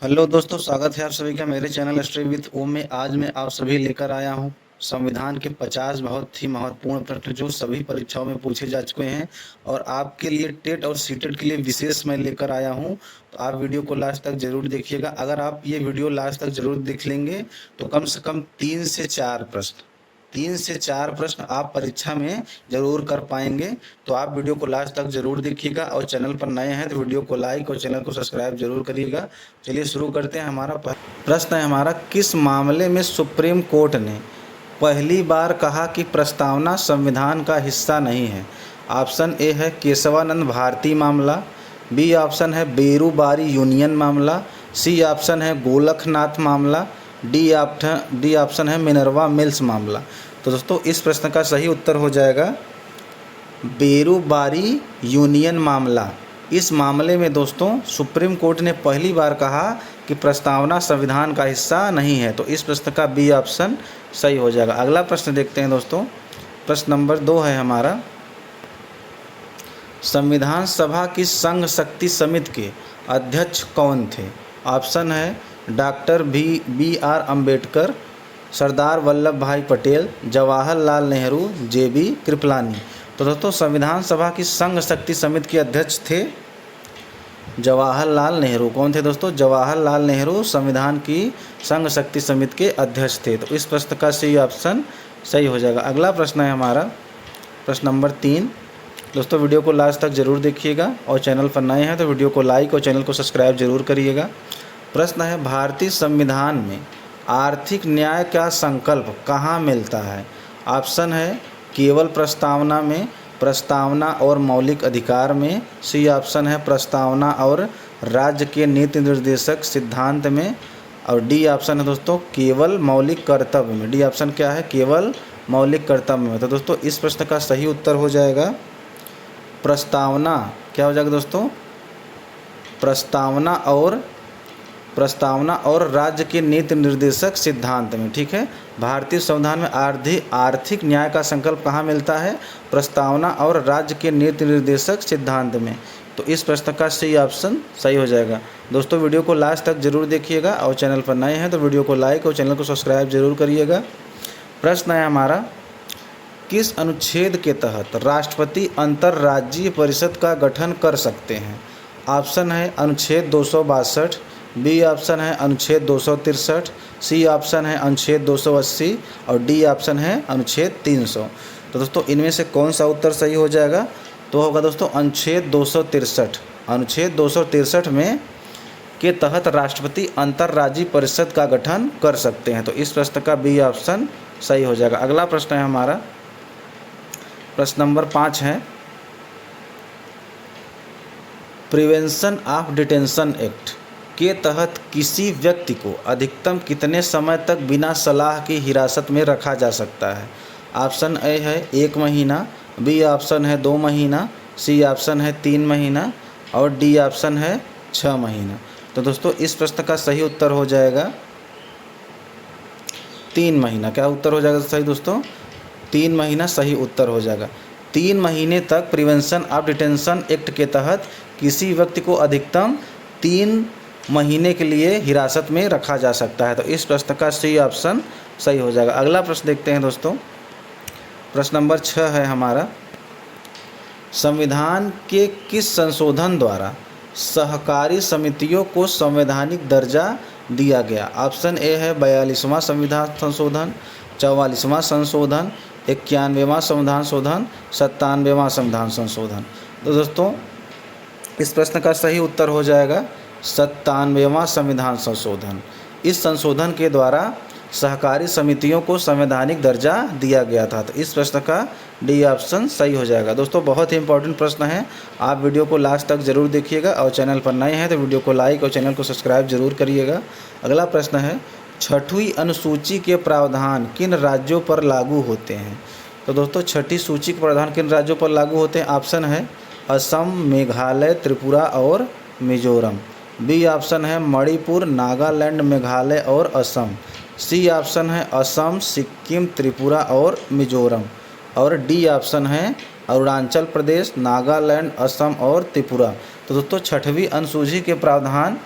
Hello दोस्तों, स्वागत है आप सभी का मेरे चैनल स्टडी विथ ओम में। आज मैं आप सभी लेकर आया हूं संविधान के 50 बहुत ही महत्वपूर्ण प्रश्न जो सभी परीक्षाओं में पूछे जा चुके हैं और आपके लिए टेट और सीटेट के लिए विशेष मैं लेकर आया हूं। तो आप वीडियो को लास्ट तक जरूर देखिएगा। अगर आप ये वीडियो लास्ट तक जरूर देख लेंगे तो कम से कम 3 से 4 प्रश्न आप परीक्षा में जरूर कर पाएंगे। तो आप वीडियो को लास्ट तक जरूर देखिएगा और चैनल पर नए हैं तो वीडियो को लाइक और चैनल को सब्सक्राइब जरूर करिएगा। चलिए शुरू करते हैं। हमारा प्रश्न है किस मामले में सुप्रीम कोर्ट ने पहली बार कहा कि प्रस्तावना संविधान का हिस्सा नहीं है? ऑप्शन ए है केशवानंद भारती मामला, बी ऑप्शन है बेरूबारी यूनियन मामला, सी ऑप्शन है गोलखनाथ मामला, डी ऑप्शन है मिनर्वा मिल्स मामला। तो दोस्तों इस प्रश्न का सही उत्तर हो जाएगा बेरूबारी यूनियन मामला। इस मामले में दोस्तों सुप्रीम कोर्ट ने पहली बार कहा कि प्रस्तावना संविधान का हिस्सा नहीं है। तो इस प्रश्न का बी ऑप्शन सही हो जाएगा। अगला प्रश्न देखते हैं दोस्तों। प्रश्न नंबर 2 है हमारा, संविधान सभा की संघ शक्ति समिति के अध्यक्ष कौन थे? ऑप्शन है doctor B are Ambedkar, Sardar Vallabh भाई पटेल, जवाहरलाल नेहरू, जेबी कृपलानी। तो दोस्तों संविधान सभा की संघ शक्ति समिति के अध्यक्ष थे जवाहरलाल नेहरू। कौन थे दोस्तों? जवाहरलाल नेहरू संविधान की संघ शक्ति समिति के अध्यक्ष थे। तो इस प्रश्न का सही ऑप्शन सही हो जाएगा। अगला प्रश्न है हमारा प्रश्न नंबर 3। दोस्तों वीडियो को लास्ट तक जरूर देखिएगा और चैनल पर नए हैं तो वीडियो को लाइक और चैनल को सब्सक्राइब जरूर करिएगा। प्रश्न है भारतीय संविधान में आर्थिक न्याय का संकल्प कहाँ मिलता है? ऑप्शन है केवल प्रस्तावना में, प्रस्तावना और मौलिक अधिकार में, सी ऑप्शन है प्रस्तावना और राज्य के नीति निर्देशक सिद्धांत में, और डी ऑप्शन है दोस्तों केवल मौलिक कर्तव्य में। डी ऑप्शन क्या है? केवल मौलिक कर्तव्य में। तो दोस्तों इस प्रश्न का सही उत्तर हो जाएगा प्रस्तावना। क्या हो जाएगा दोस्तों? प्रस्तावना और राज्य के नीति निर्देशक सिद्धांत में। ठीक है, भारतीय संविधान में आर्थिक न्याय का संकल्प कहाँ मिलता है? प्रस्तावना और राज्य के नीति निर्देशक सिद्धांत में। तो इस प्रश्न का सही ऑप्शन सही हो जाएगा। दोस्तों वीडियो को लास्ट तक जरूर देखिएगा और चैनल पर नए हैं तो वीडियो को लाइक और चैनल को सब्सक्राइब जरूर करिएगा। प्रश्न है हमारा, किस अनुच्छेद के तहत राष्ट्रपति अंतर्राज्यीय परिषद का गठन कर सकते हैं? ऑप्शन है अनुच्छेद 262, बी ऑप्शन है अनुच्छेद 263, सी ऑप्शन है अनुच्छेद 280 और डी ऑप्शन है अनुच्छेद 300। तो दोस्तों इनमें से कौन सा उत्तर सही हो जाएगा? तो होगा दोस्तों अनुच्छेद 263। अनुच्छेद 263 में के तहत राष्ट्रपति अंतर्राज्यीय परिषद का गठन कर सकते हैं। तो इस प्रश्न का बी ऑप्शन सही हो जाएगा। अगला प्रश्न है हमारा प्रश्न नंबर 5 है, प्रिवेंशन ऑफ डिटेंशन एक्ट के तहत किसी व्यक्ति को अधिकतम कितने समय तक बिना सलाह की हिरासत में रखा जा सकता है? ऑप्शन ए है 1 महीना, बी ऑप्शन है 2 महीना, सी ऑप्शन है 3 महीना और डी ऑप्शन है 6 महीना। तो दोस्तों इस प्रश्न का सही उत्तर हो जाएगा 3 महीना। क्या उत्तर हो जाएगा सही दोस्तों? 3 महीना सही उत्तर हो जाएगा। 3 महीने तक प्रिवेंशन ऑफ डिटेंशन एक्ट के तहत किसी व्यक्ति को अधिकतम 3 महीने के लिए हिरासत में रखा जा सकता है। तो इस प्रश्न का सही ऑप्शन सही हो जाएगा। अगला प्रश्न देखते हैं दोस्तों। प्रश्न नंबर 6 है हमारा, संविधान के किस संशोधन द्वारा सहकारी समितियों को संवैधानिक दर्जा दिया गया? ऑप्शन ए है 42वां संविधान संशोधन, 44वां संशोधन, 91वां संविधान संशोधन, 97वां संविधान संशोधन। तो दोस्तों इस प्रश्न का सही उत्तर हो जाएगा 97वां संविधान संशोधन। इस संशोधन के द्वारा सहकारी समितियों को संवैधानिक दर्जा दिया गया था। तो इस प्रश्न का डी ऑप्शन सही हो जाएगा। दोस्तों बहुत ही इंपॉर्टेंट प्रश्न है, आप वीडियो को लास्ट तक जरूर देखिएगा और चैनल पर नए हैं तो वीडियो को लाइक और चैनल को सब्सक्राइब जरूर करिएगा। अगला प्रश्न है, 6वीं अनुसूची के प्रावधान किन राज्यों पर लागू होते हैं? तो दोस्तों 6ठी सूची के प्रावधान किन राज्यों पर लागू होते हैं? ऑप्शन है असम, मेघालय, त्रिपुरा और मिजोरम। बी ऑप्शन है मणिपुर, नागालैंड, मेघालय और असम। सी ऑप्शन है असम, सिक्किम, त्रिपुरा और मिजोरम और डी ऑप्शन है अरुणाचल प्रदेश, नागालैंड, असम और त्रिपुरा। तो दोस्तों 6वीं अनुसूची के प्रावधान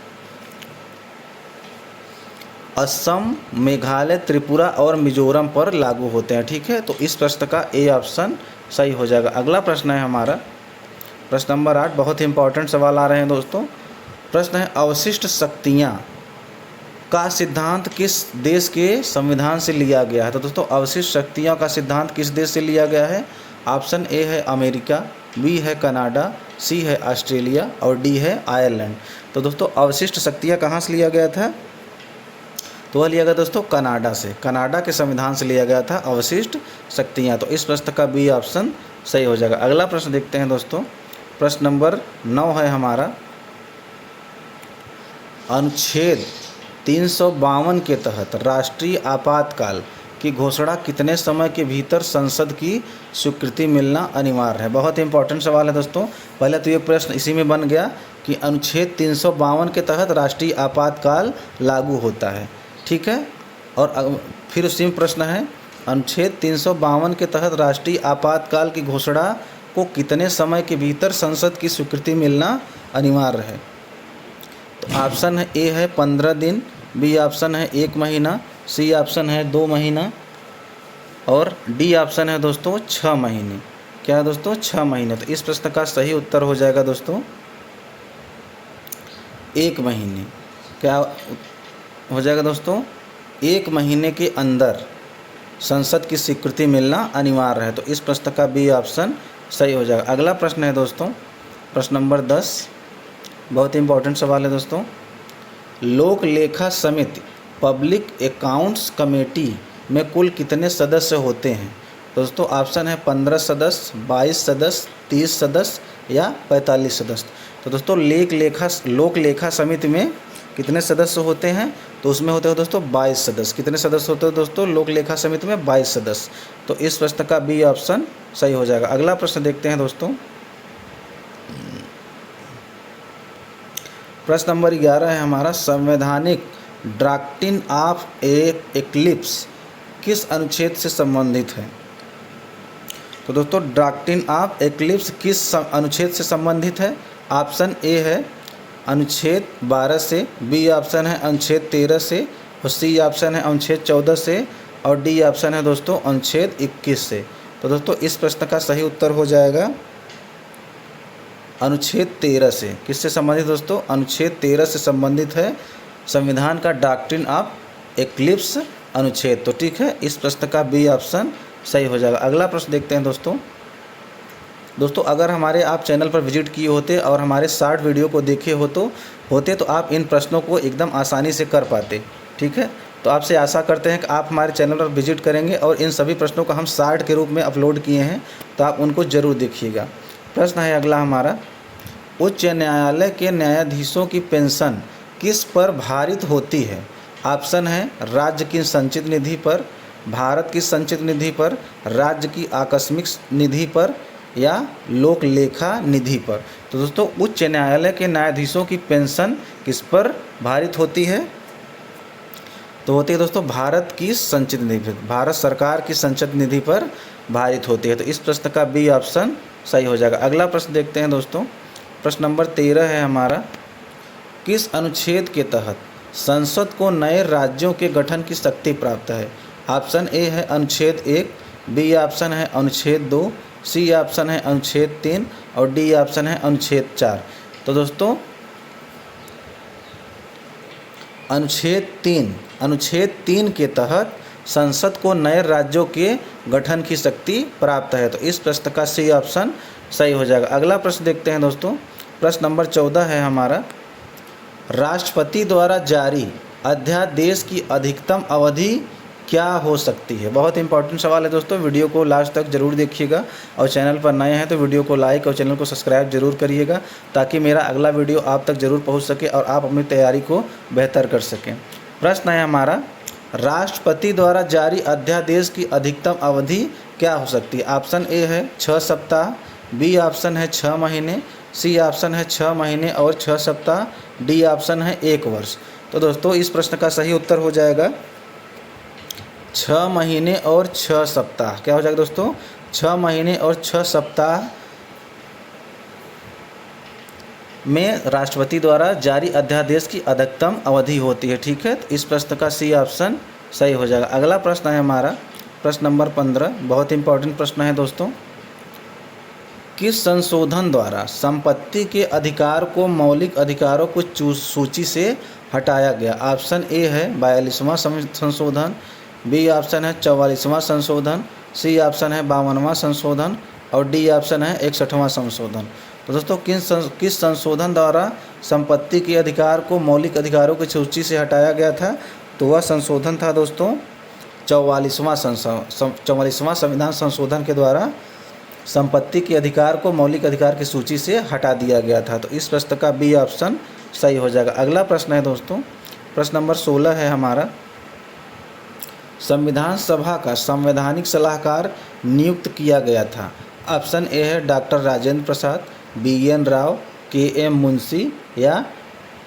असम, मेघालय, त्रिपुरा और मिजोरम पर लागू होते हैं। ठीक है, तो इस प्रश्न का ए ऑप्शन सही हो जाएगा। अगला प्रश्न है हमारा प्रश्न नंबर 8। बहुत ही इंपॉर्टेंट सवाल आ रहे हैं दोस्तों। प्रश्न है अवशिष्ट शक्तियाँ का सिद्धांत किस देश के संविधान से लिया गया है। तो दोस्तों अवशिष्ट शक्तियों का सिद्धांत किस देश से लिया गया है। ऑप्शन ए है अमेरिका, बी है कनाडा, सी है ऑस्ट्रेलिया और डी है आयरलैंड। तो दोस्तों अवशिष्ट शक्तियाँ कहाँ से लिया गया था, तो वह लिया गया दोस्तों कनाडा से। कनाडा के संविधान से लिया गया था अवशिष्ट शक्तियाँ। तो इस प्रश्न का बी ऑप्शन सही हो जाएगा। अगला प्रश्न देखते हैं दोस्तों। प्रश्न नंबर 9 है हमारा। अनुच्छेद 352 के तहत राष्ट्रीय आपातकाल की घोषणा कितने समय के भीतर संसद की स्वीकृति मिलना अनिवार्य है। बहुत इंपॉर्टेंट सवाल है दोस्तों। पहले तो ये प्रश्न इसी में बन गया कि अनुच्छेद 352 के तहत राष्ट्रीय आपातकाल लागू होता है। ठीक है, और फिर उसी में प्रश्न है अनुच्छेद 352 के तहत राष्ट्रीय आपातकाल की घोषणा को कितने समय के भीतर संसद की स्वीकृति मिलना अनिवार्य है। तो ऑप्शन है ए है 15 दिन, बी ऑप्शन है 1 महीना, सी ऑप्शन है 2 महीना और डी ऑप्शन है दोस्तों 6 महीने। क्या है दोस्तों 6 महीने। तो इस प्रश्न का सही उत्तर हो जाएगा दोस्तों 1 महीने। क्या हो जाएगा दोस्तों 1 महीने के अंदर संसद की स्वीकृति मिलना अनिवार्य है। तो इस प्रश्न का बी ऑप्शन सही हो जाएगा। अगला प्रश्न है दोस्तों प्रश्न नंबर 10। बहुत इंपॉर्टेंट सवाल है दोस्तों। लोक लेखा समिति पब्लिक अकाउंट्स कमेटी में कुल कितने सदस्य होते हैं। दोस्तों ऑप्शन है 15 सदस्य, 22 सदस्य, 30 सदस्य या 45 सदस्य। तो दोस्तों लोक लेखा समिति में कितने सदस्य होते हैं, तो उसमें होते हैं दोस्तों 22 सदस्य। कितने सदस्य होते हैं दोस्तों लोक लेखा समिति में 22 सदस्य। तो इस प्रश्न का बी ऑप्शन सही हो जाएगा। अगला प्रश्न देखते हैं दोस्तों। प्रश्न नंबर 11 है हमारा। संवैधानिक डॉक्ट्रिन ऑफ एक्लिप्स किस अनुच्छेद से संबंधित है। तो दोस्तों डॉक्ट्रिन ऑफ एक्लिप्स किस अनुच्छेद से संबंधित है। ऑप्शन ए है अनुच्छेद 12 से, बी ऑप्शन है अनुच्छेद 13 से और सी ऑप्शन है अनुच्छेद 14 से और डी ऑप्शन है दोस्तों अनुच्छेद 21 से। तो दोस्तों इस प्रश्न का सही उत्तर हो जाएगा अनुच्छेद 13 से। किससे संबंधित दोस्तों, अनुच्छेद 13 से संबंधित है संविधान का डॉक्ट्रिन ऑफ एक्लिप्स अनुच्छेद। तो ठीक है, इस प्रश्न का बी ऑप्शन सही हो जाएगा। अगला प्रश्न देखते हैं दोस्तों अगर हमारे आप चैनल पर विजिट किए होते और हमारे शॉर्ट वीडियो को देखे होते तो आप इन प्रश्नों को एकदम आसानी से कर पाते। ठीक है, तो आपसे आशा करते हैं कि आप हमारे चैनल पर विजिट करेंगे और इन सभी प्रश्नों को हम शॉर्ट के रूप में अपलोड किए हैं, तो आप उनको ज़रूर देखिएगा। प्रश्न है अगला हमारा। उच्च न्यायालय के न्यायाधीशों की पेंशन किस पर भारित होती है। ऑप्शन है राज्य की संचित निधि पर, भारत की संचित निधि पर, राज्य की आकस्मिक निधि पर या लोक लेखा निधि पर। तो दोस्तों उच्च न्यायालय के न्यायाधीशों की पेंशन किस पर भारित होती है, तो होती है दोस्तों भारत की संचित निधि, भारत सरकार की संचित निधि पर भारित होती है। तो इस प्रश्न का बी ऑप्शन सही हो जाएगा। अगला प्रश्न देखते हैं दोस्तों। प्रश्न नंबर 13 है हमारा। किस अनुच्छेद के तहत संसद को नए राज्यों के गठन की शक्ति प्राप्त है। ऑप्शन ए है अनुच्छेद 1, बी ऑप्शन है अनुच्छेद 2, सी ऑप्शन है अनुच्छेद 3 और डी ऑप्शन है अनुच्छेद 4। तो दोस्तों अनुच्छेद 3 के तहत संसद को नए राज्यों के गठन की शक्ति प्राप्त है। तो इस प्रश्न का सी ऑप्शन सही हो जाएगा। अगला प्रश्न देखते हैं दोस्तों। प्रश्न नंबर 14 है हमारा। राष्ट्रपति द्वारा जारी अध्यादेश की अधिकतम अवधि क्या हो सकती है। बहुत इंपॉर्टेंट सवाल है दोस्तों। वीडियो को लास्ट तक जरूर देखिएगा और चैनल पर नए हैं तो वीडियो को लाइक और चैनल को सब्सक्राइब जरूर करिएगा, ताकि मेरा अगला वीडियो आप तक जरूर पहुंच सके और आप अपनी तैयारी को बेहतर कर सकें। प्रश्न है हमारा। राष्ट्रपति द्वारा जारी अध्यादेश की अधिकतम अवधि क्या हो सकती है। ऑप्शन ए है 6 सप्ताह, बी ऑप्शन है 6 महीने, सी ऑप्शन है 6 महीने और 6 सप्ताह, डी ऑप्शन है 1 वर्ष। तो दोस्तों इस प्रश्न का सही उत्तर हो जाएगा 6 महीने और 6 सप्ताह। क्या हो जाएगा दोस्तों 6 महीने और 6 सप्ताह में राष्ट्रपति द्वारा जारी अध्यादेश की अधिकतम अवधि होती है। ठीक है, तो इस प्रश्न का सी ऑप्शन सही हो जाएगा। अगला प्रश्न है हमारा प्रश्न नंबर 15, बहुत इंपॉर्टेंट प्रश्न है दोस्तों। किस संशोधन द्वारा संपत्ति के अधिकार को मौलिक अधिकारों को सूची से हटाया गया? ऑप्शन ए है 42वां संशोधन, बी ऑप्शन है 44वां संशोधन, सी ऑप्शन है 52वां संशोधन और डी ऑप्शन है 61वां संशोधन। तो दोस्तों किस संशोधन द्वारा संपत्ति के अधिकार को मौलिक अधिकारों की सूची से हटाया गया था? तो वह संशोधन था दोस्तों 44वां संविधान संशोधन के द्वारा संपत्ति के अधिकार को मौलिक अधिकार की सूची से हटा दिया गया था। तो इस प्रश्न का बी ऑप्शन सही हो जाएगा। अगला प्रश्न है दोस्तों प्रश्न नंबर 16 है हमारा। संविधान सभा का संवैधानिक सलाहकार नियुक्त किया गया था। ऑप्शन ए है doctor Rajendra Prasad, BN. Rao, KM. Munshi या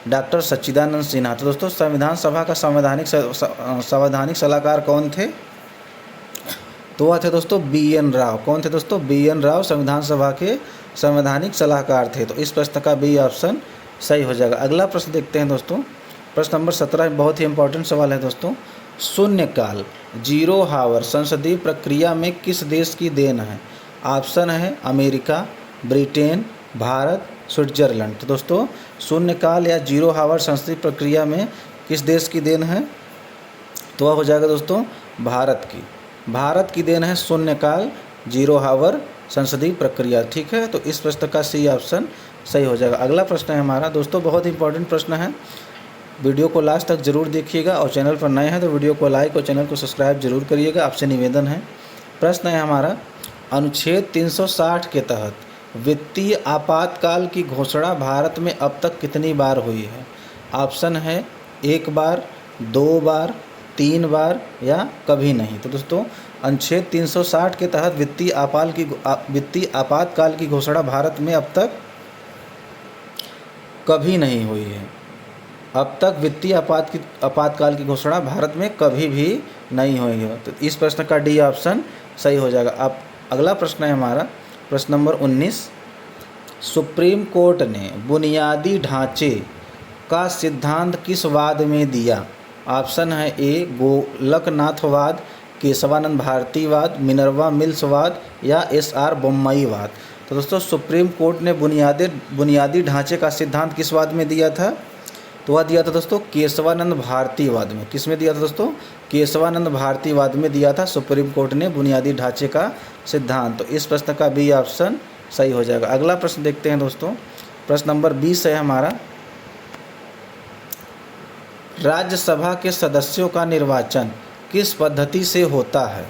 डॉक्टर सच्चिदानंद सिन्हा। तो दोस्तों संविधान सभा का संवैधानिक सलाहकार कौन थे? तो वह थे दोस्तों बी.एन. राव। कौन थे दोस्तों? बी.एन. राव संविधान सभा के संवैधानिक सलाहकार थे। तो इस प्रश्न का बी ऑप्शन सही हो जाएगा। अगला प्रश्न देखते हैं दोस्तों प्रश्न नंबर 17, बहुत ही इंपॉर्टेंट सवाल है दोस्तों। शून्यकाल जीरो हावर संसदीय प्रक्रिया में किस देश की देन है? ऑप्शन है अमेरिका, ब्रिटेन, भारत, स्विट्जरलैंड। तो दोस्तों शून्यकाल या जीरो हावर संसदीय प्रक्रिया में किस देश की देन है? तो वह हो जाएगा दोस्तों भारत की। भारत की देन है शून्यकाल जीरो हावर संसदीय प्रक्रिया। ठीक है, तो इस प्रश्न का सी ऑप्शन सही हो जाएगा। अगला प्रश्न है हमारा दोस्तों, बहुत इंपॉर्टेंट प्रश्न है, वीडियो को लास्ट तक जरूर देखिएगा और चैनल पर नए हैं तो वीडियो को लाइक और चैनल को सब्सक्राइब जरूर करिएगा, आपसे निवेदन है। प्रश्न है हमारा, अनुच्छेद 360 के तहत वित्तीय आपातकाल की घोषणा भारत में अब तक कितनी बार हुई है? ऑप्शन है 1 बार, 2 बार, 3 बार या कभी नहीं। तो दोस्तों अनुच्छेद 360 के तहत वित्तीय आपातकाल की घोषणा भारत में अब तक कभी नहीं हुई है। अब तक वित्तीय आपातकाल की घोषणा भारत में कभी भी नहीं हुई है। तो इस प्रश्न का डी ऑप्शन सही हो जाएगा। अब अगला प्रश्न है हमारा प्रश्न नंबर 19। सुप्रीम कोर्ट ने बुनियादी ढांचे का सिद्धांत किस वाद में दिया? ऑप्शन है ए गोलकनाथवाद, केशवानंद भारतीवाद, मिनर्वा मिल्सवाद या एस.आर. बोम्मईवाद। तो दोस्तों सुप्रीम कोर्ट ने बुनियादी ढांचे का सिद्धांत किस वाद में दिया था? तो वह दिया था दोस्तों केशवानंद भारतीवाद में। किस में दिया था दोस्तों? केशवानंद भारतीवाद में दिया था सुप्रीम कोर्ट ने बुनियादी ढांचे का सिद्धांत। तो इस प्रश्न का बी ऑप्शन सही हो जाएगा। अगला प्रश्न देखते हैं दोस्तों प्रश्न नंबर 20 है हमारा। राज्यसभा के सदस्यों का निर्वाचन किस पद्धति से होता है?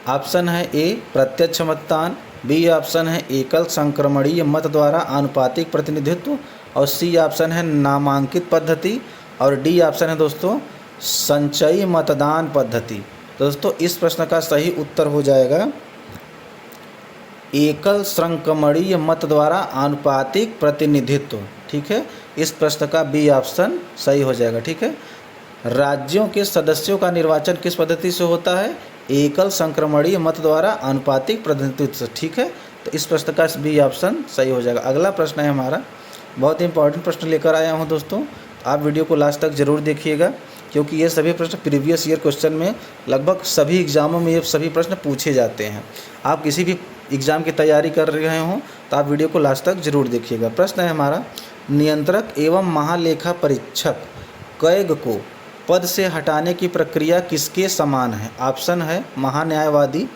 ऑप्शन है ए प्रत्यक्ष मतदान, बी ऑप्शन है एकल संक्रमणीय मत द्वारा आनुपातिक प्रतिनिधित्व और सी ऑप्शन है नामांकित पद्धति और डी ऑप्शन है दोस्तों संचयी मतदान पद्धति। दोस्तों इस प्रश्न का सही उत्तर हो जाएगा एकल संक्रमणीय मत द्वारा आनुपातिक प्रतिनिधित्व। ठीक है, इस प्रश्न का बी ऑप्शन सही हो जाएगा। ठीक है, राज्यों के सदस्यों का निर्वाचन किस पद्धति से होता है? एकल संक्रमणीय मत द्वारा आनुपातिक प्रतिनिधित्व से। ठीक है, तो इस प्रश्न का बी ऑप्शन सही हो जाएगा। अगला प्रश्न है हमारा, बहुत इंपॉर्टेंट प्रश्न लेकर आया हूं दोस्तों, आप वीडियो को लास्ट तक जरूर देखिएगा क्योंकि ये सभी प्रश्न प्रीवियस ईयर क्वेश्चन में लगभग सभी एग्जामों में ये सभी प्रश्न पूछे जाते हैं। आप किसी भी एग्ज़ाम की तैयारी कर रहे हों तो आप वीडियो को लास्ट तक जरूर देखिएगा। प्रश्न है हमारा, नियंत्रक एवं महालेखा परीक्षक कैग को पद से हटाने की प्रक्रिया किसके समान है? ऑप्शन है महान्यायवादी,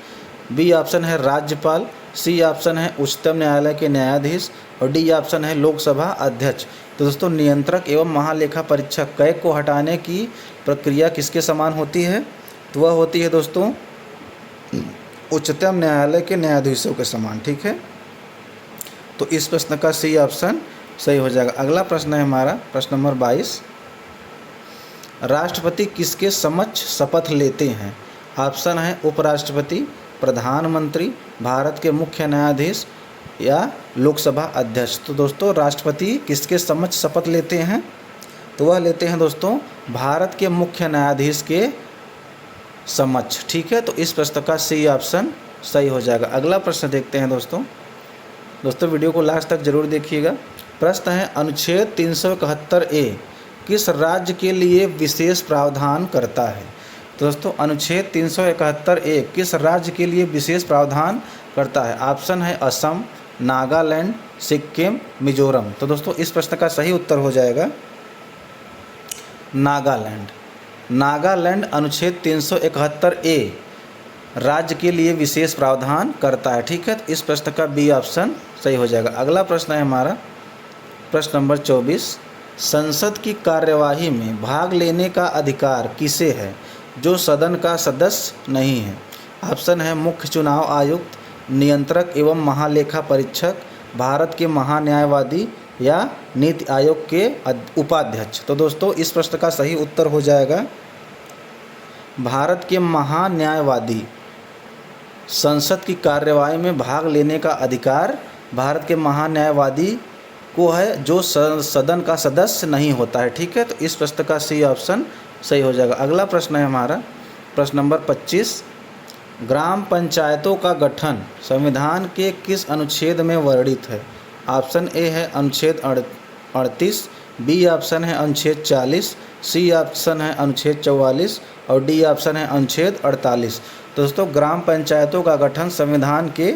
बी ऑप्शन है राज्यपाल, सी ऑप्शन है उच्चतम न्यायालय के न्यायाधीश और डी ऑप्शन है लोकसभा अध्यक्ष। तो दोस्तों नियंत्रक एवं महालेखा परीक्षक कैग को हटाने की प्रक्रिया किसके समान होती है? तो वह होती है दोस्तों उच्चतम न्यायालय के न्यायाधीशों के समान। ठीक है, तो इस प्रश्न का सी ऑप्शन सही हो जाएगा। अगला प्रश्न है हमारा प्रश्न नंबर 22। राष्ट्रपति किसके समक्ष शपथ लेते हैं? ऑप्शन है उपराष्ट्रपति, प्रधानमंत्री, भारत के मुख्य न्यायाधीश या लोकसभा अध्यक्ष। तो दोस्तों राष्ट्रपति किसके समक्ष शपथ लेते हैं? तो वह लेते हैं दोस्तों भारत के मुख्य न्यायाधीश के समक्ष। ठीक है, तो इस प्रश्न का सी ऑप्शन सही हो जाएगा। अगला प्रश्न देखते हैं दोस्तों वीडियो को लास्ट तक जरूर देखिएगा। प्रश्न है अनुच्छेद 371A किस राज्य के लिए विशेष प्रावधान करता है। तो दोस्तों अनुच्छेद 371A किस राज्य के लिए विशेष प्रावधान करता है। ऑप्शन है असम, नागालैंड, सिक्किम, मिजोरम। तो दोस्तों इस प्रश्न का सही उत्तर हो जाएगा नागालैंड। नागालैंड अनुच्छेद 371A राज्य के लिए विशेष प्रावधान करता है। ठीक है, तो इस प्रश्न का बी ऑप्शन सही हो जाएगा। अगला प्रश्न है हमारा प्रश्न नंबर 24, संसद की कार्यवाही में भाग लेने का अधिकार किसे है जो सदन का सदस्य नहीं है। ऑप्शन है मुख्य चुनाव आयुक्त, नियंत्रक एवं महालेखा परीक्षक, भारत के महान्यायवादी या नीति आयोग के उपाध्यक्ष। तो दोस्तों इस प्रश्न का सही उत्तर हो जाएगा भारत के महान्यायवादी। संसद की कार्यवाही में भाग लेने का अधिकार भारत के महान्यायवादी को है जो सदन का सदस्य नहीं होता है। ठीक है, तो इस प्रश्न का सी ऑप्शन सही हो जाएगा। अगला प्रश्न है हमारा प्रश्न नंबर 25, ग्राम पंचायतों का गठन संविधान के किस अनुच्छेद में वर्णित है। ऑप्शन ए है अनुच्छेद 38, बी ऑप्शन है अनुच्छेद 40, सी ऑप्शन है अनुच्छेद 44 और डी ऑप्शन है अनुच्छेद 48। दोस्तों ग्राम पंचायतों का गठन संविधान के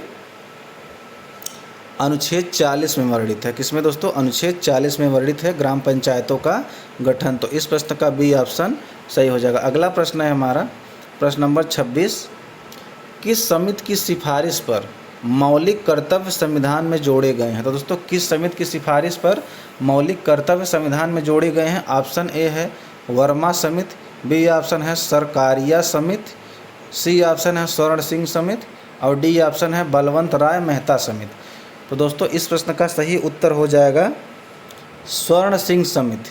अनुच्छेद 40 में वर्णित है। किसमें दोस्तों, अनुच्छेद 40 में वर्णित है ग्राम पंचायतों का गठन। तो इस प्रश्न का बी ऑप्शन सही हो जाएगा। अगला प्रश्न है हमारा प्रश्न नंबर 26, किस समिति की सिफारिश पर मौलिक कर्तव्य संविधान में जोड़े गए हैं। तो दोस्तों किस समिति की सिफारिश पर मौलिक कर्तव्य संविधान में जोड़े गए हैं। ऑप्शन ए है वर्मा समिति, बी ऑप्शन है सरकारिया समिति, सी ऑप्शन है स्वर्ण सिंह समिति और डी ऑप्शन है बलवंत राय मेहता समिति। तो दोस्तों इस प्रश्न का सही उत्तर हो जाएगा स्वर्ण सिंह समिति।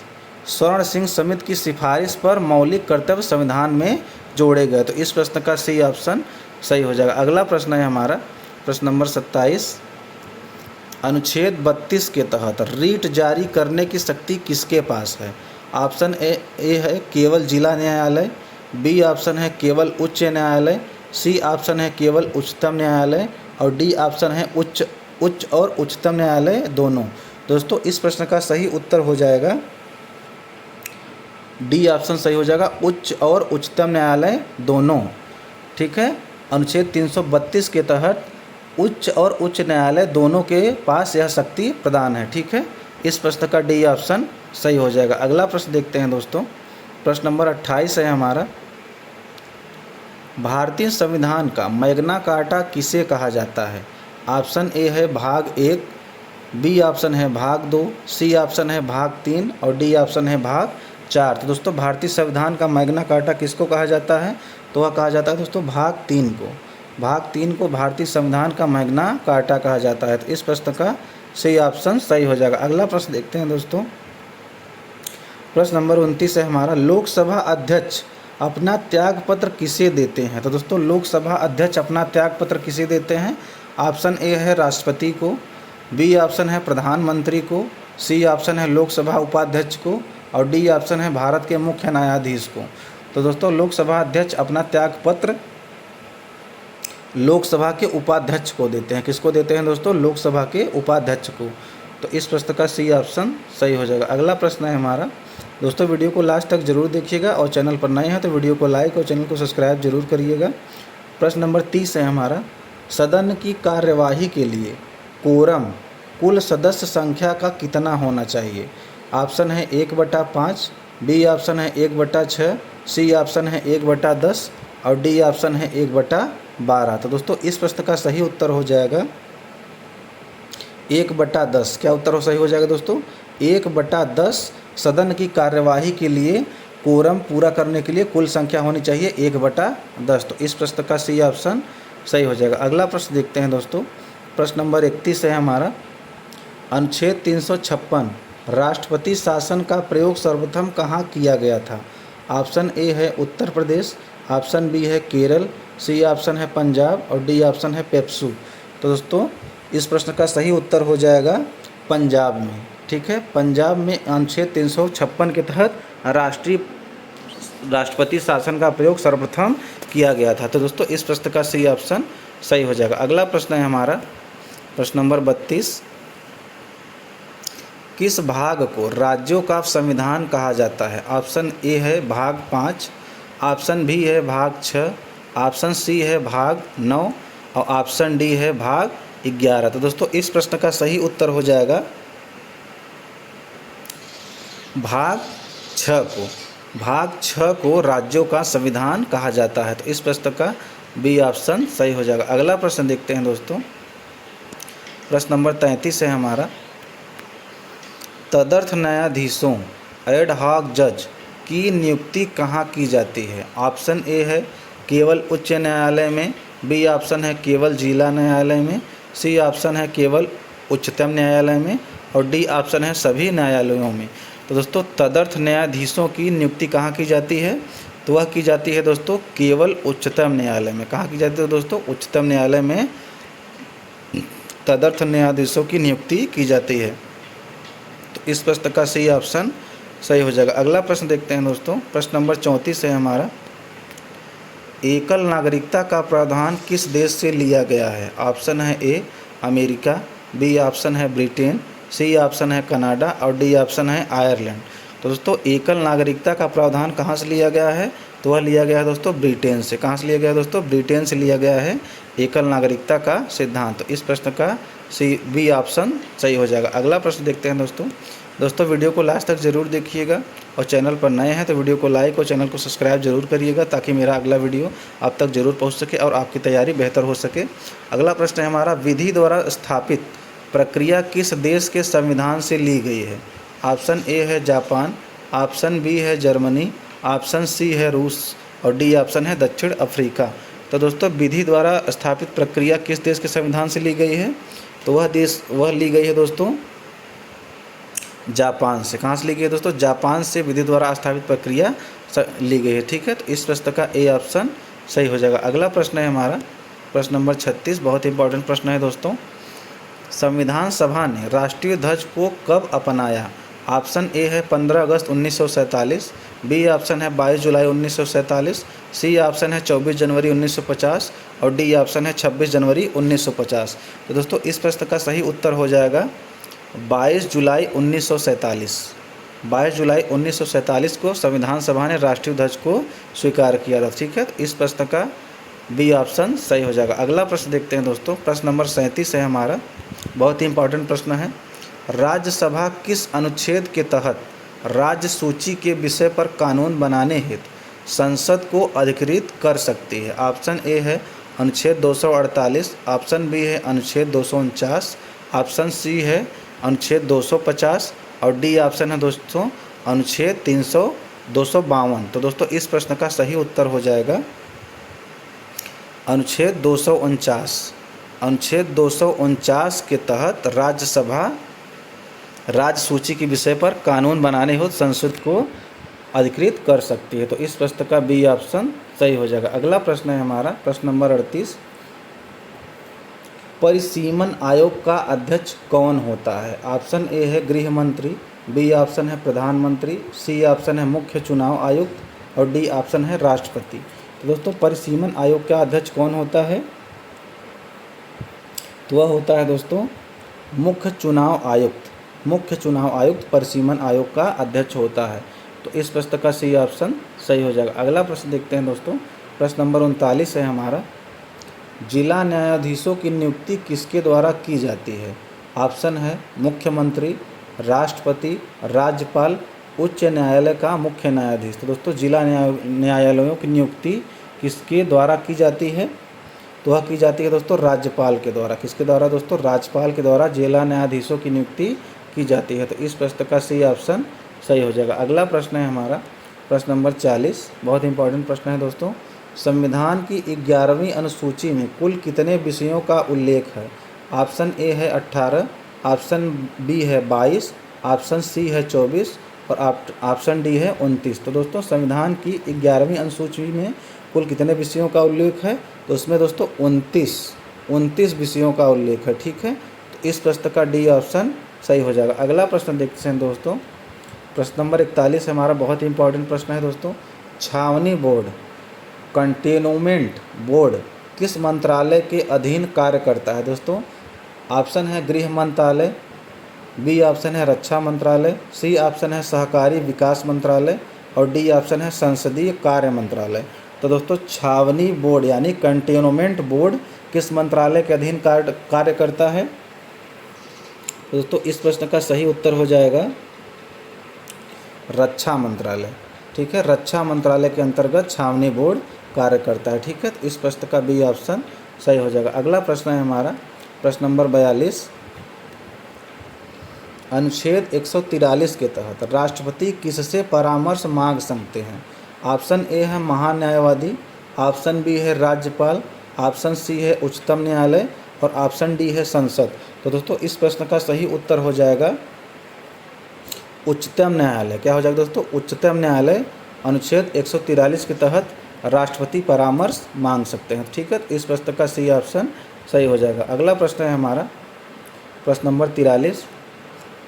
स्वर्ण सिंह समिति की सिफारिश पर मौलिक कर्तव्य संविधान में जोड़े गए। तो इस प्रश्न का सी ऑप्शन सही हो जाएगा। अगला प्रश्न है हमारा प्रश्न नंबर 27, अनुच्छेद 32 के तहत रीट जारी करने की शक्ति किसके पास है। ऑप्शन ए है केवल जिला न्यायालय, बी ऑप्शन है केवल उच्च न्यायालय, सी ऑप्शन है केवल उच्चतम न्यायालय और डी ऑप्शन है उच्च और उच्चतम न्यायालय दोनों। दोस्तों इस प्रश्न का सही उत्तर हो जाएगा डी ऑप्शन सही हो जाएगा उच्च और उच्चतम न्यायालय दोनों। ठीक है, अनुच्छेद 332 के तहत उच्च और उच्च न्यायालय दोनों के पास यह शक्ति प्रदान है। ठीक है, इस प्रश्न का डी ऑप्शन सही हो जाएगा। अगला प्रश्न देखते हैं दोस्तों, प्रश्न नंबर 28 है हमारा, भारतीय संविधान का मैग्ना कार्टा किसे कहा जाता है। ऑप्शन ए है भाग 1, बी ऑप्शन है भाग 2, सी ऑप्शन है भाग 3 और डी ऑप्शन है भाग 4। तो दोस्तों भारतीय संविधान का मैग्ना कार्टा किसको कहा जाता है, तो वह कहा जाता है दोस्तों भाग 3 को। भाग 3 को भारतीय संविधान का मैग्ना कार्टा कहा जाता है। तो इस प्रश्न का सही ऑप्शन सही हो जाएगा। अगला प्रश्न देखते हैं दोस्तों, प्रश्न नंबर 29 है हमारा, लोकसभा अध्यक्ष अपना त्यागपत्र किसे देते हैं। तो दोस्तों लोकसभा अध्यक्ष अपना त्यागपत्र किसे देते हैं। ऑप्शन ए है राष्ट्रपति को, बी ऑप्शन है प्रधानमंत्री को, सी ऑप्शन है लोकसभा उपाध्यक्ष को और डी ऑप्शन है भारत के मुख्य न्यायाधीश को। तो दोस्तों लोकसभा अध्यक्ष अपना त्यागपत्र लोकसभा के उपाध्यक्ष को देते हैं। किसको देते हैं दोस्तों, लोकसभा के उपाध्यक्ष को। तो इस प्रश्न का सी ऑप्शन सही हो जाएगा। अगला प्रश्न है हमारा दोस्तों, वीडियो को लास्ट तक जरूर देखिएगा और चैनल पर नए हैं तो वीडियो को लाइक और चैनल को सब्सक्राइब जरूर करिएगा। प्रश्न नंबर 30 है हमारा, सदन की कार्यवाही के लिए कोरम कुल सदस्य संख्या का कितना होना चाहिए। ऑप्शन है 1/5, बी ऑप्शन है 1/6, सी ऑप्शन है 1/10 और डी ऑप्शन है 1/12। तो दोस्तों इस प्रश्न का सही उत्तर हो जाएगा 1/10। क्या उत्तर सही हो जाएगा दोस्तों, 1/10 सदन की कार्यवाही के लिए कोरम पूरा करने के लिए कुल संख्या होनी चाहिए 1/10। तो इस प्रश्न का सी ऑप्शन सही हो जाएगा। अगला प्रश्न देखते हैं दोस्तों, प्रश्न नंबर 31 है हमारा, अनुच्छेद 356 राष्ट्रपति शासन का प्रयोग सर्वप्रथम कहाँ किया गया था। ऑप्शन ए है उत्तर प्रदेश, ऑप्शन बी है केरल, सी ऑप्शन है पंजाब और डी ऑप्शन है पेप्सू। तो दोस्तों इस प्रश्न का सही उत्तर हो जाएगा पंजाब में। ठीक है, पंजाब में अनुच्छेद 356 के तहत राष्ट्रपति शासन का प्रयोग सर्वप्रथम किया गया था। तो दोस्तों इस प्रश्न का सी ऑप्शन सही हो जाएगा। अगला प्रश्न है हमारा प्रश्न नंबर 32, किस भाग को राज्यों का संविधान कहा जाता है? ऑप्शन ए है भाग 5, ऑप्शन बी है भाग 6, ऑप्शन सी है भाग 9 और ऑप्शन डी है भाग 11। तो दोस्तों इस प्रश्न का सही उत्तर हो जाएगा भाग 6 को। भाग 6 को राज्यों का संविधान कहा जाता है। तो इस प्रश्न का बी ऑप्शन सही हो जाएगा। अगला प्रश्न देखते हैं दोस्तों, प्रश्न नंबर 33 है हमारा। तदर्थ न्यायाधीशों एड हॉक जज की नियुक्ति कहाँ की जाती है? ऑप्शन ए है केवल उच्च न्यायालय में, बी ऑप्शन है केवल जिला न्यायालय में, सी ऑप्शन है केवल उच्चतम न्यायालय में और डी ऑप्शन है सभी न्यायालयों में। तो दोस्तों तदर्थ न्यायाधीशों की नियुक्ति कहाँ की जाती है? तो वह की जाती है दोस्तों केवल उच्चतम न्यायालय में। कहाँ की जाती है दोस्तों? उच्चतम न्यायालय में तदर्थ न्यायाधीशों की नियुक्ति की जाती है। तो इस प्रश्न का सही ऑप्शन सही हो जाएगा। अगला प्रश्न देखते हैं दोस्तों, प्रश्न नंबर 34 है हमारा। एकल नागरिकता का प्रावधान किस देश से लिया गया है? ऑप्शन है ए अमेरिका, बी ऑप्शन है ब्रिटेन, सी ऑप्शन है कनाडा और डी ऑप्शन है आयरलैंड। तो दोस्तों एकल नागरिकता का प्रावधान कहाँ से लिया गया है? तो वह लिया गया है दोस्तों ब्रिटेन से। कहाँ से लिया गया है दोस्तों? ब्रिटेन से लिया गया है एकल नागरिकता का सिद्धांत। तो इस प्रश्न का सी बी ऑप्शन सही हो जाएगा। अगला प्रश्न देखते हैं दोस्तों वीडियो को लास्ट तक ज़रूर देखिएगा और चैनल पर नए हैं तो वीडियो को लाइक और चैनल को सब्सक्राइब जरूर करिएगा ताकि मेरा अगला वीडियो आप तक जरूर पहुंच सके और आपकी तैयारी बेहतर हो सके। अगला प्रश्न है हमारा, विधि द्वारा स्थापित प्रक्रिया किस देश के संविधान से ली गई है? ऑप्शन ए है जापान, ऑप्शन बी है जर्मनी, ऑप्शन सी है रूस और डी ऑप्शन है दक्षिण अफ्रीका। तो दोस्तों विधि द्वारा स्थापित प्रक्रिया किस देश के संविधान से ली गई है? तो वह ली गई है दोस्तों जापान से। कहाँ से ली गई है दोस्तों? जापान से विधि द्वारा स्थापित प्रक्रिया ली गई है। ठीक है, तो इस प्रश्न का ए ऑप्शन सही हो जाएगा। अगला प्रश्न है हमारा प्रश्न नंबर 36, बहुत इंपॉर्टेंट प्रश्न है दोस्तों। संविधान सभा ने राष्ट्रीय ध्वज को कब अपनाया? ऑप्शन ए है 15 अगस्त 1947, बी ऑप्शन है 22 जुलाई 1947, सी ऑप्शन है 24 जनवरी 1950 और डी ऑप्शन है 26 जनवरी 1950। तो दोस्तों इस प्रश्न का सही उत्तर हो जाएगा 22 जुलाई 1947। 22 जुलाई 1947 को संविधान सभा ने राष्ट्रीय ध्वज को स्वीकार किया था। ठीक है, तो इस प्रश्न का बी ऑप्शन सही हो जाएगा। अगला प्रश्न देखते हैं दोस्तों, प्रश्न नंबर 37 है हमारा, बहुत ही इंपॉर्टेंट प्रश्न है। राज्यसभा किस अनुच्छेद के तहत राज्य सूची के विषय पर कानून बनाने हेतु संसद को अधिकृत कर सकती है? ऑप्शन ए है अनुच्छेद 248, ऑप्शन बी है अनुच्छेद 249, ऑप्शन सी है अनुच्छेद 250 और डी ऑप्शन है दोस्तों अनुच्छेद 252। तो दोस्तों इस प्रश्न का सही उत्तर हो जाएगा अनुच्छेद 249। अनुच्छेद 249 के तहत राज्यसभा राज्य सूची के विषय पर कानून बनाने हेतु संसद को अधिकृत कर सकती है। तो इस प्रश्न का बी ऑप्शन सही हो जाएगा। अगला प्रश्न है हमारा प्रश्न नंबर 38, परिसीमन आयोग का अध्यक्ष कौन होता है? ऑप्शन ए है गृह मंत्री, बी ऑप्शन है प्रधानमंत्री, सी ऑप्शन है मुख्य चुनाव आयुक्त और डी ऑप्शन है राष्ट्रपति। तो दोस्तों परिसीमन आयोग का अध्यक्ष कौन होता है? तो वह होता है दोस्तों मुख्य चुनाव आयुक्त। मुख्य चुनाव आयुक्त परिसीमन आयोग का अध्यक्ष होता है। तो इस प्रश्न का सी ऑप्शन सही हो जाएगा। अगला प्रश्न देखते हैं दोस्तों, प्रश्न नंबर 39 है हमारा, जिला न्यायाधीशों की नियुक्ति किसके द्वारा की जाती है? ऑप्शन है मुख्यमंत्री, राष्ट्रपति, राज्यपाल, उच्च न्यायालय का मुख्य न्यायाधीश। तो दोस्तों जिला न्यायालयों की नियुक्ति किसके द्वारा की जाती है? तो वह की जाती है दोस्तों राज्यपाल के द्वारा। किसके द्वारा दोस्तों? राज्यपाल के द्वारा जिला न्यायाधीशों की नियुक्ति की जाती है। तो इस प्रश्न का सी ऑप्शन सही हो जाएगा। अगला प्रश्न है हमारा प्रश्न नंबर 40, बहुत इंपॉर्टेंट प्रश्न है दोस्तों। संविधान की 11वीं अनुसूची में कुल कितने विषयों का उल्लेख है? ऑप्शन ए है 18, ऑप्शन बी है 22, ऑप्शन सी है 24 और ऑप्शन डी है 29। तो दोस्तों संविधान की 11वीं अनुसूची में कुल कितने विषयों का उल्लेख है? तो उसमें दोस्तों 29 विषयों का उल्लेख है। ठीक है, तो इस प्रश्न का डी ऑप्शन सही हो जाएगा। अगला प्रश्न देखते हैं दोस्तों, प्रश्न नंबर 41 हमारा बहुत इंपॉर्टेंट प्रश्न है दोस्तों। छावनी बोर्ड कंटेनमेंट बोर्ड किस मंत्रालय के अधीन कार्य करता है? दोस्तों ऑप्शन है गृह मंत्रालय, बी ऑप्शन है रक्षा मंत्रालय, सी ऑप्शन है सहकारी विकास मंत्रालय और डी ऑप्शन है संसदीय कार्य मंत्रालय। तो दोस्तों छावनी बोर्ड यानी कंटेनमेंट बोर्ड किस मंत्रालय के अधीन कार्य करता है? तो दोस्तों इस प्रश्न का सही उत्तर हो जाएगा रक्षा मंत्रालय। ठीक है, रक्षा मंत्रालय के अंतर्गत छावनी बोर्ड कार्य करता है। ठीक है, तो इस प्रश्न का बी ऑप्शन सही हो जाएगा। अगला प्रश्न है हमारा प्रश्न नंबर 42। अनुच्छेद 143 के तहत राष्ट्रपति किससे परामर्श मांग सकते हैं? ऑप्शन ए है महान्यायवादी, ऑप्शन बी है राज्यपाल, ऑप्शन सी है उच्चतम न्यायालय और ऑप्शन डी है संसद। तो दोस्तों इस प्रश्न का सही उत्तर हो जाएगा उच्चतम न्यायालय। क्या हो जाएगा दोस्तों? उच्चतम न्यायालय अनुच्छेद 143 के तहत राष्ट्रपति परामर्श मांग सकते हैं। ठीक है, तो इस प्रश्न का सी ऑप्शन सही हो जाएगा। अगला प्रश्न है हमारा प्रश्न नंबर 43।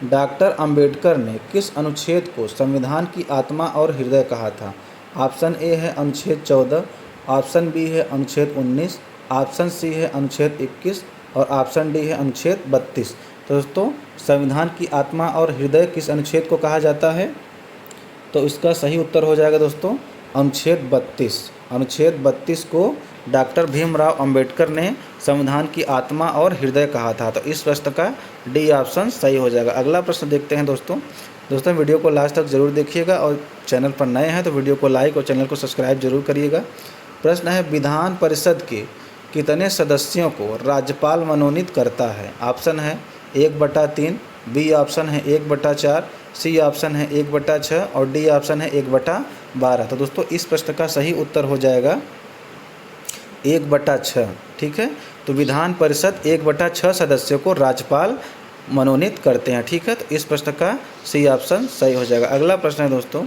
डॉक्टर अंबेडकर ने किस अनुच्छेद को संविधान की आत्मा और हृदय कहा था? ऑप्शन ए है अनुच्छेद 14, ऑप्शन बी है अनुच्छेद 19, ऑप्शन सी है अनुच्छेद 21 और ऑप्शन डी है अनुच्छेद 32। तो दोस्तों संविधान की आत्मा और हृदय किस अनुच्छेद को कहा जाता है? तो इसका सही उत्तर हो जाएगा दोस्तों अनुच्छेद 32। अनुच्छेद 32 को डॉक्टर भीमराव अंबेडकर ने संविधान की आत्मा और हृदय कहा था। तो इस प्रश्न का डी ऑप्शन सही हो जाएगा। अगला प्रश्न देखते हैं दोस्तों वीडियो को लास्ट तक जरूर देखिएगा और चैनल पर नए हैं तो वीडियो को लाइक और चैनल को सब्सक्राइब जरूर करिएगा। प्रश्न है विधान परिषद के कितने सदस्यों को राज्यपाल मनोनीत करता है? ऑप्शन है 1/3, बी ऑप्शन है 1/4, सी ऑप्शन है 1/6 और डी ऑप्शन है 1/12। तो दोस्तों इस प्रश्न का सही उत्तर हो जाएगा 1/6। ठीक है, तो विधान परिषद 1/6 सदस्यों को राज्यपाल मनोनीत करते हैं। ठीक है, तो इस प्रश्न का सी ऑप्शन सही हो जाएगा। अगला प्रश्न है दोस्तों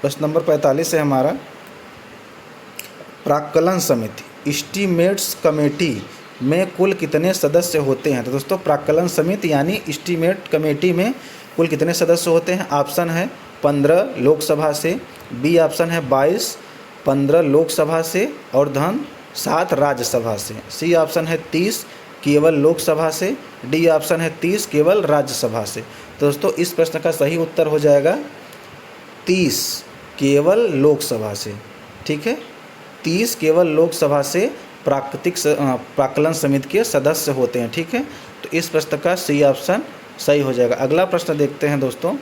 प्रश्न नंबर 45 है हमारा प्राक्कलन समिति एस्टीमेट्स कमेटी में कुल कितने सदस्य होते हैं? तो दोस्तों प्राक्कलन समिति यानी एस्टीमेट कमेटी में कुल कितने सदस्य होते हैं? ऑप्शन है 15 लोकसभा से, बी ऑप्शन है 22 15 लोकसभा से और धन 7 राज्यसभा से, सी ऑप्शन है 30 केवल लोकसभा से, डी ऑप्शन है 30 केवल राज्यसभा से। तो दोस्तों इस प्रश्न का सही उत्तर हो जाएगा 30 केवल लोकसभा से। ठीक है, 30 केवल लोकसभा से प्राक्कलन समिति के सदस्य होते हैं। ठीक है, तो इस प्रश्न का सी ऑप्शन सही हो जाएगा। अगला प्रश्न देखते हैं दोस्तों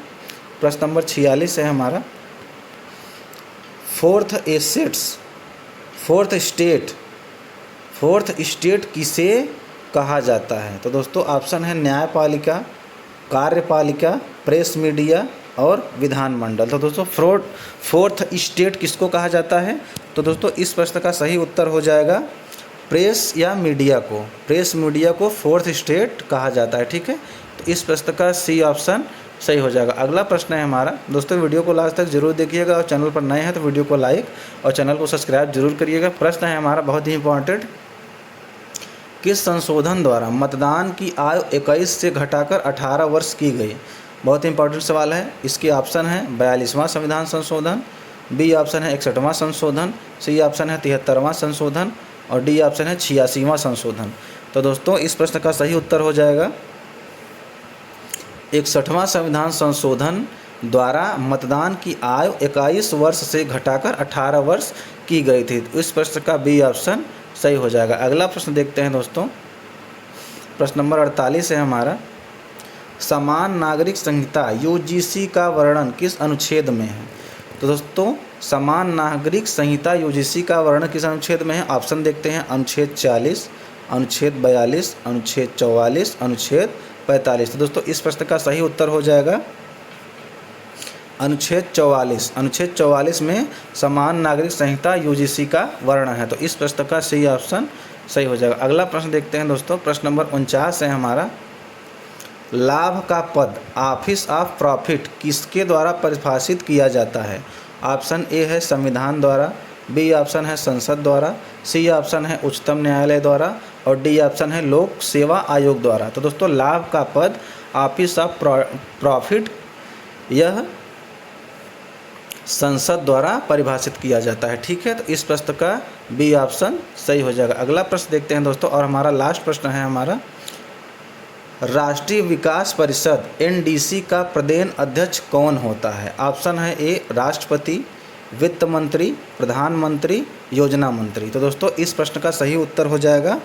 प्रश्न नंबर 46 है हमारा फोर्थ स्टेट किसे कहा जाता है? तो दोस्तों ऑप्शन है न्यायपालिका, कार्यपालिका, प्रेस मीडिया और विधानमंडल। तो दोस्तों फोर्थ स्टेट किसको कहा जाता है? तो दोस्तों इस प्रश्न का सही उत्तर हो जाएगा प्रेस या मीडिया को। प्रेस मीडिया को फोर्थ स्टेट कहा जाता है। ठीक है, तो इस प्रश्न का सी ऑप्शन सही हो जाएगा। अगला प्रश्न है हमारा दोस्तों वीडियो को लास्ट तक जरूर देखिएगा और चैनल पर नए हैं तो वीडियो को लाइक और चैनल को सब्सक्राइब जरूर करिएगा। प्रश्न है हमारा बहुत ही इंपॉर्टेंट, किस संशोधन द्वारा मतदान की आयु 21 से घटाकर 18 वर्ष की गई? बहुत इंपॉर्टेंट सवाल है। इसके ऑप्शन है 42वां संविधान संशोधन, बी ऑप्शन है 61वां संशोधन, सी ऑप्शन है 73वां संशोधन और डी ऑप्शन है 86वां संशोधन। तो दोस्तों इस प्रश्न का सही उत्तर हो जाएगा 61वां संविधान संशोधन द्वारा मतदान की आयु 21 वर्ष से घटाकर 18 वर्ष की गई थी। इस प्रश्न का बी ऑप्शन सही हो जाएगा। अगला प्रश्न देखते हैं दोस्तों प्रश्न नंबर 48 है हमारा समान नागरिक संहिता यूजीसी का वर्णन किस अनुच्छेद में है? तो दोस्तों समान नागरिक संहिता यूजीसी का वर्णन किस अनुच्छेद में है? ऑप्शन देखते हैं अनुच्छेद 40, अनुच्छेद 42, अनुच्छेद 44, अनुच्छेद 45। तो दोस्तों इस प्रश्न का सही उत्तर हो जाएगा अनुच्छेद 44। अनुच्छेद 44 में समान नागरिक संहिता यूजीसी का वर्णन है। तो इस प्रश्न का सही ऑप्शन सही हो जाएगा। अगला प्रश्न देखते हैं दोस्तों प्रश्न नंबर 49 है हमारा लाभ का पद ऑफिस ऑफ प्रॉफिट किसके द्वारा परिभाषित किया जाता है? ऑप्शन ए है संविधान द्वारा, बी ऑप्शन है संसद द्वारा, सी ऑप्शन है उच्चतम न्यायालय द्वारा और डी ऑप्शन है लोक सेवा आयोग द्वारा। तो दोस्तों लाभ का पद ऑफिस ऑफ प्रॉफिट यह संसद द्वारा परिभाषित किया जाता है। ठीक है, तो इस प्रश्न का बी ऑप्शन सही हो जाएगा। अगला प्रश्न देखते हैं दोस्तों और हमारा लास्ट प्रश्न है हमारा राष्ट्रीय विकास परिषद एनडीसी का प्रदेश अध्यक्ष कौन होता है? ऑप्शन है ए राष्ट्रपति, वित्त मंत्री, प्रधानमंत्री, योजना मंत्री। तो दोस्तों इस प्रश्न का सही उत्तर हो जाएगा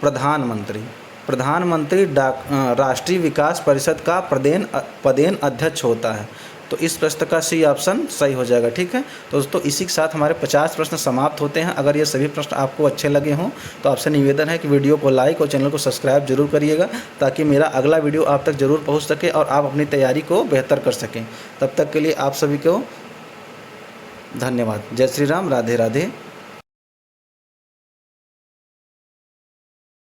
प्रधानमंत्री। प्रधानमंत्री राष्ट्रीय विकास परिषद का प्रदेश अध्यक्ष होता है। तो इस प्रश्न का सी ऑप्शन सही हो जाएगा। ठीक है, तो दोस्तों इसी के साथ हमारे 50 प्रश्न समाप्त होते हैं। अगर ये सभी प्रश्न आपको अच्छे लगे हों तो आपसे निवेदन है कि वीडियो को लाइक और चैनल को सब्सक्राइब जरूर करिएगा, ताकि मेरा अगला वीडियो आप तक जरूर पहुंच सके और आप अपनी तैयारी को बेहतर कर सकें। तब तक के लिए आप सभी को धन्यवाद। जय श्री राम, राधे राधे।